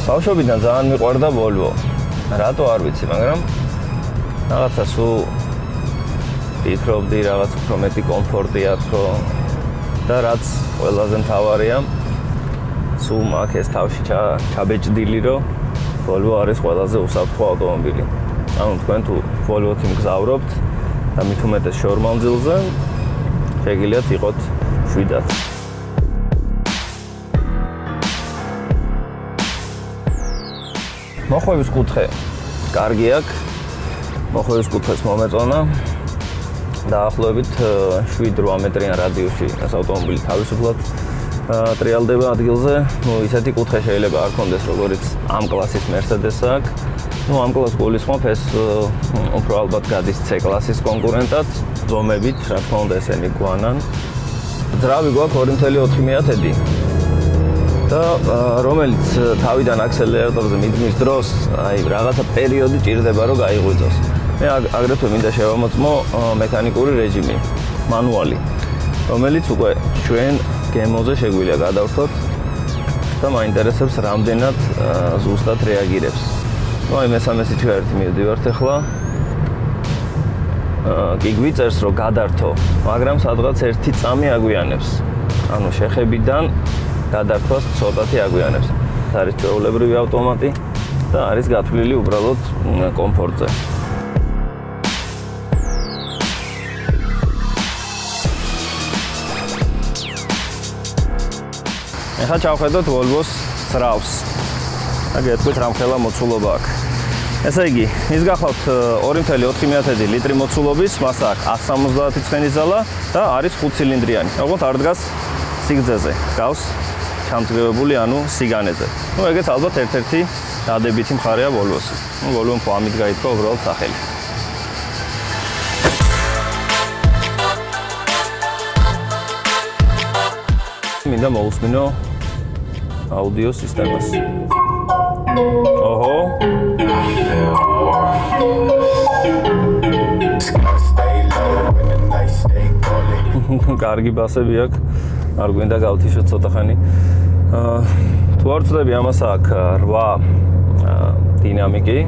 ბავშვობიდან ძალიან მიყვარდა Volvo. რატო არ ვიცი, მაგრამ რაღაცა სულ ფიქრობდი რაღაც უფრო მეტი კომფორტია თქო და რაც ყველაზე მთავარია სულ მაქვს ეს თავში ჩაბეჭდილი რომ Volvo არის ყველაზე უსაფრთხო ავტომობილი. ანუ თქვენ თუ Volvo-ით მგზავრობთ და მით უმეტეს შორმამძილზე შეგიძლიათ იყოთ შვიდად. მოხვევის კუთხე კარგი აქვს. მოხვევის კუთხეს მომეწონა. დაახლოებით 7-8 მეტრიან რადიუსში ეს ავტომობილი თავისუფლად ტრიალდება ადგილზე. ისეთი კუთხე შეიძლება არ კონდეს როგორც ამ კლასის Mercedes-ს აქვს. ამ კლასს გულისხმობ ეს უფრო ალბათ გადის C კლასის კონკურენტად. ზომებით, რა თქმა უნდა, ესენი გვანან. ძრავი გვაქვს 2.4 მეათედი. და რომელიც თავიდან აქსელერატორზე მიძმის დროს, აი რაღაცა პერიოდი ჭირდება რომ გაიღვიძოს. მე აგრეთვე მინდა შევამოწმო მექანიკური რეჟიმი, მანუალი, რომელიც უკვე ჩვენ გემოზე შეგვიძლია გადავხოთ და მაინტერესებს რამდენად ზუსტად რეაგირებს. აი მესამე სიჩქარეით მივდივართ ახლა. კი გვიწერს რომ გადართო, მაგრამ სადღაც 1 წამი აგვიანებს. ანუ შეხებიდან გადართვას ცოტათი აგვიანებს. არის ჩვეულებრივი ავტომატი და არის გათვლილი უბრალოდ კომფორტზე. ეხლა ჩავხედოთ Volvo-ს ძრავს. და გეტყვით რამხელა მოცულობა აქვს. ესე იგი, ის გახლავთ 2.4 ლიტრი მოცულობის, მას აქვს 170 ცხენის ძალა და არის 5 ცილინდრიანი. ოღონდ არ დგას სიგრძეზე, გავს ჩამწგრევებული, ანუ სიგანეზე. ეგეც ალბათ ერთ-ერთი დადებითი მხარეა Volvo-ს. Volvo-მ ამით გაითქვა უბრალოდ სახელი. მინდა მოусმინო აუდიო სისტემას. ოჰო. კარგი ბასები აქვს. არ გვინდა გავთიშოთ ცოტა ხანი. თუ არ ვწდები, ამას აქვს 8 დინამიკი,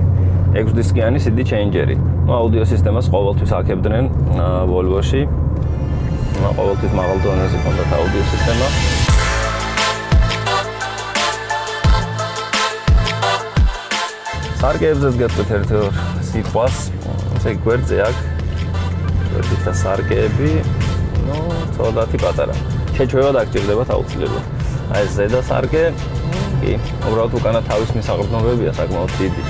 6 დისკიანი CD changer-ი. აუდიო სისტემას ყოველთვის აქებდნენ Volvo-ში. ყოველთვის მაღალ დონეზე ჰქონდათ აუდიო სისტემა. სარკეებზეც გეტყვით ერთ-ერთ სიტყვას, ესე გვერდზე აქვს. გვერდით და სარკეები, ცოტათი პატარა. შეჩვევა დაგჭირდებათ აუცილებლად. აი ეს ზედა სარკე, კი, უბრალოდ უკანა თავის მისაღრდნობებია საკმაოდ დიდი.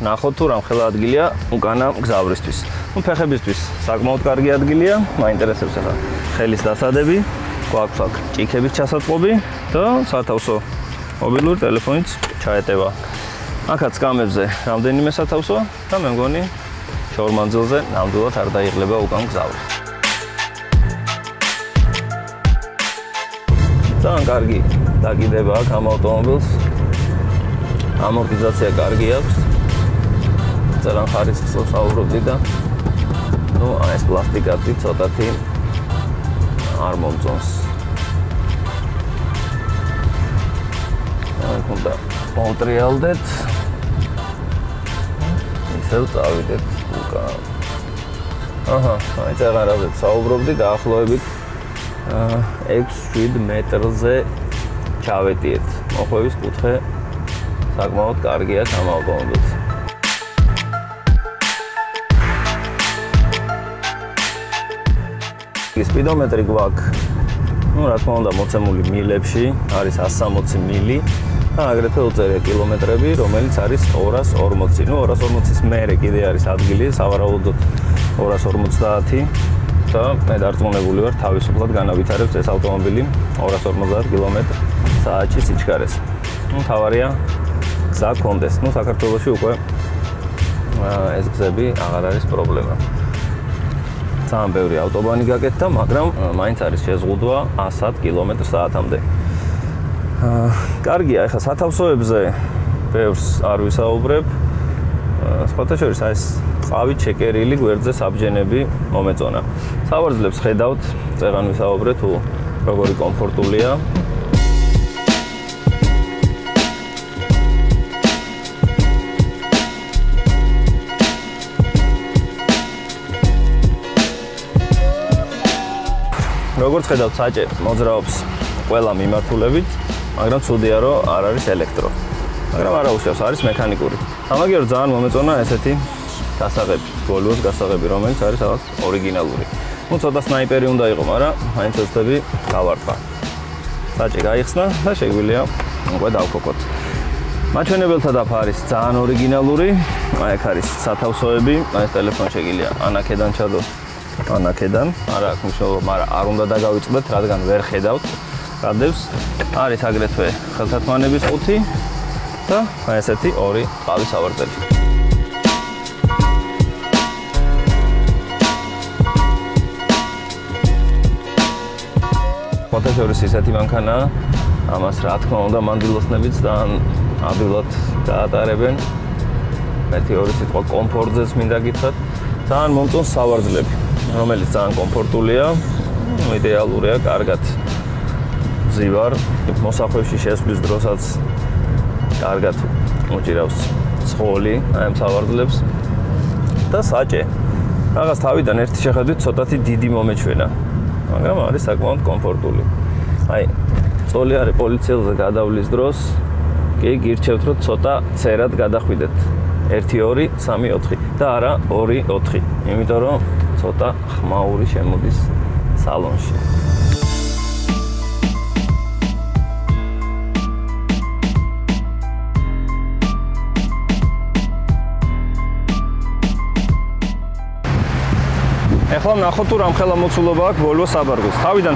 ნახოთ თუ რამხელა ადგილია უკანა მგზავრისთვის. ფეხებისთვის საკმაოდ კარგი ადგილია, მაინტერესებს ახლა ხელის დასადები, გვაქვს აქ ჭიქების ჩასაწყობი და სათავსო მობილური ტელეფონიც ჩაეტევა. აქაც კამებზე რამდენიმე სათავსოა და მე მგონი შორმანძილზე ნამდვილად არ დაიღლება უკან მგზავრი. ძალიან კარგი დაკიდება აქვს ამ ავტომობილს. ამორტიზაცია კარგი აქვს. ძალიან ხარისხს ვსაუბრობდი და ეს პლასტიკათი ცოტათი არ მომწონს. აი უნდა მომტრიალდეთ. ისევ წავიდეთ უკან. აჰა, აი წაღარაზეც საუბრობდი დაახლოებით 6-7 მეტრზე ჩავეტიეთ. მოხვევის კუთხე საკმაოდ კარგია ამ ავტომობილს. სპიდომეტრი გვაქვს. რა თქმა უნდა, მოცემული მილებში, არის 160 მილი და აგრეთვე უწერია კილომეტრები, რომელიც არის 240. 240-ის მერე კიდე არის ადგილი, სავარაუდოდ 250 და მე დარწმუნებული ვარ, თავისუფლად განავითარებს ეს ავტომობილი 250 კმ/სთ სიჩქარეს. თავარია გზა გქონდეს. საქართველოში უკვე ეს გზები აღარ არის პრობლემა. ძალიან ბევრი ავტობანი გაკეთდა, მაგრამ მაინც არის შეზღუდვა 100 კმ/სთ-მდე. კარგია, ეხლა სათავსოებზე ბევრს არ ვისაუბრებ. სხვათა შორის ეს ყავით შეკერილი გვერდზე საბჯენები მომეწონა. სავარძლებს ხედავთ, წეღან ვისაუბრეთ, თუ როგორი კომფორტულია. როგორც ხედავთ, საჭე მოძრაობს ყველა მიმართულებით, მაგრამ ცუდია, რომ არ არის ელექტრო. მაგრამ არა უშავს, არის მექანიკური. ამაგერ ძალიან მომეწონა ესეთი გასაღები, Volvo-ს გასაღები, რომელიც არის რაღაც ორიგინალური. Ну, ცოტა სნაიპერი უნდა იყო, მაგრამ მაინც ვეცდები გავარტყა. საჭე გაიხსნა და შეგვიძლია უკვე დავქოკოთ. მაჩვენებელთა დაფა არის ძალიან ორიგინალური. აი აქ არის სათავსოები, აი ეს ტელეფონი შეგიძლია ანაკედან ჩადოთ. ანაკედან, არა აქვს მნიშვნელობა, მაგრამ არ უნდა დაგავიწყდეთ, რადგან ვერ ხედავთ რადევს. არის აგრეთვე ხელთათმანების ყუთი და აი ესეთი ორი ყავის სავარძელი. ფოტოშორის ისეთი მანქანაა, ამას რა თქმა უნდა მანდილოსნებიც ძალიან ადვილად გაატარებენ. ერთი ორი სიტყვა კომფორტზეც მინდა გითხრათ, ძალიან მომწონს სავარძლები. რომელიც ძალიან კომფორტულია, იდეალურია, კარგად ვზივარ, მოსახვევში შესვლის დროსაც კარგად უჭირავს ცხოლი, აი ამ სავარძლებს და საჭე. რაღაც თავიდან ერთი შეხედვით ცოტათი დიდი მომეჩვენა, მაგრამ არის საკმაოდ კომფორტული. აი, წოლი არის პოლიციელზე გადავლის დროს, კი გირჩევთ, რომ ცოტა ცერად გადახვიდეთ. 1 2 3 4 და არა 2 4, იმიტომ რომ ცოტა ხმაური შემოდის სალონში. ეხლა ნახოთ თუ რამხელა მოცულობა აქვს Volvo საბარგულს. თავიდან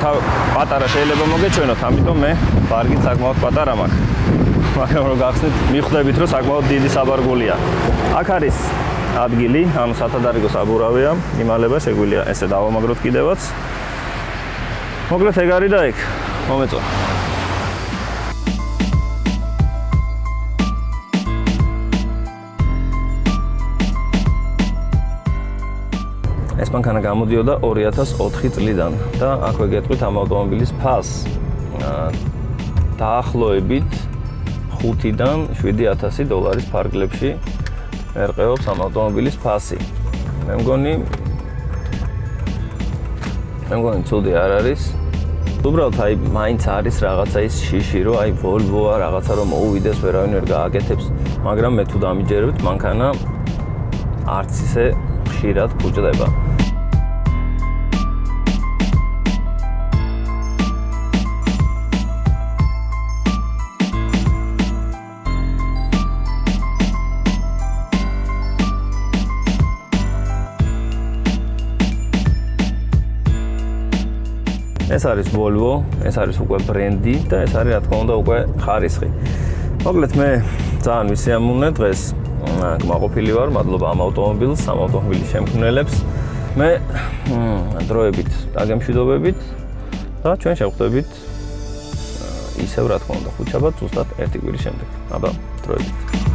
პატარა შეიძლება მოგეჩვენოთ, ამიტომ მე ბარგი საკმაოდ პატარა მაქვს. მაგრამ რო გახსნით, მიხვდებით რომ საკმაოდ დიდი საბარგულია. აქ არის ადგილი, ამ სათადარიგო საბურავია, იმალება შეგვიძლია ესე დავამაგროთ კიდევაც. მოკლედ ეგ არის და ეგ. მომეწონა. ეს მანქანა გამოდიოდა 2004 წლიდან და აქვე გეტყვით ამ ავტომობილის ფასს. დაახლოებით 5-დან 7,000 დოლარის ფარგლებში ერყეობს ამ ავტომობილის ფასი. მე მგონი ცუდი არ არის. უბრალოდ აი მაინც არის რაღაცა ის შიში, რომ აი Volvo-ა რაღაცა რომ მოუვიდეს, ვერავინ ვერ გააკეთებს, მაგრამ მე თუ დამიჯერებთ, მანქანა არც ისე ხშირად ფუჭდება. ეს არის Volvo, ეს არის უკვე ბრენდი და ეს არის რა თქმა უნდა უკვე ხარისხი. მოკლედ მე ძალიან ვისიამოვნე დღეს გმაყოფილი ვარ, მადლობა ამ ავტომობილს, ამ ავტომობილის შემქმნელებს. მე დროებით დაგემშვიდობებით და ჩვენ შევხვდებით ისევ რა თქმა უნდა ხუთშაბათ ზუსტად 1 კვირის შემდეგ. აბა, დროებით.